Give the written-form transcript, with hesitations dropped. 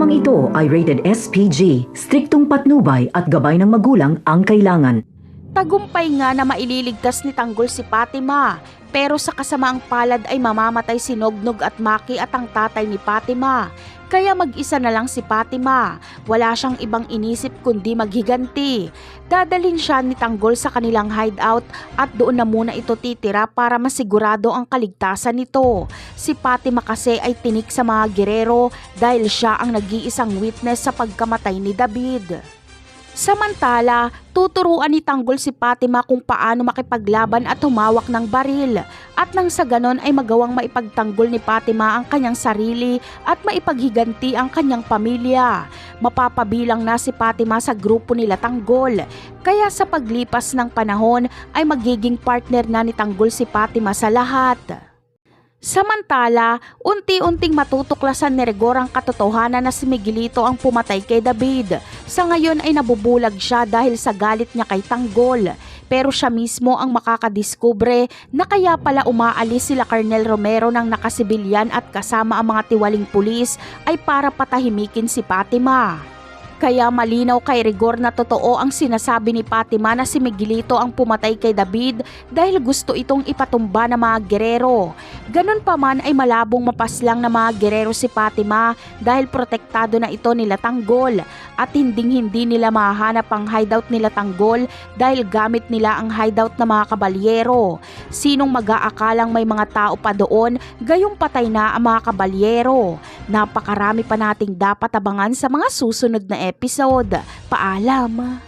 Programang ito ay rated SPG, striktong patnubay at gabay ng magulang ang kailangan. Tagumpay nga na maililigtas ni Tanggol si Fatima, pero sa kasamaang palad ay mamamatay si Nognog at Maki at ang tatay ni Fatima. Kaya mag-isa na lang si Fatima. Wala siyang ibang inisip kundi maghiganti. Dadalhin siya ni Tanggol sa kanilang hideout at doon na muna ito titira para masigurado ang kaligtasan nito. Si Fatima kasi ay tinik sa mga gerero dahil siya ang nag-iisang witness sa pagkamatay ni David. Samantala, tuturuan ni Tanggol si Fatima kung paano makipaglaban at humawak ng baril. At nang sa ganon ay magawang maipagtanggol ni Fatima ang kanyang sarili at maipaghiganti ang kanyang pamilya. Mapapabilang na si Fatima sa grupo nila Tanggol. Kaya sa paglipas ng panahon ay magiging partner na ni Tanggol si Fatima sa lahat. Samantala, unti-unting matutuklasan ni Rigor ang katotohanan na si Miguelito ang pumatay kay David. Sa ngayon ay nabubulag siya dahil sa galit niya kay Tanggol. Pero siya mismo ang makakadiskubre na kaya pala umaalis sila Colonel Romero ng nakasibilyan at kasama ang mga tiwaling pulis ay para patahimikin si Fatima. Kaya malinaw kay Rigor na totoo ang sinasabi ni Fatima na si Miguelito ang pumatay kay David dahil gusto itong ipatumba ng mga gerero. Ganun pa man ay malabong mapaslang ng mga gerero si Fatima dahil protektado na ito nila Tanggol at hindi nila mahanap ang hideout nila Tanggol dahil gamit nila ang hideout ng mga kabalyero. Sinong mag-aakalang may mga tao pa doon, gayong patay na ang mga kabalyero. Napakarami pa nating dapat abangan sa mga susunod na episode. Paalam!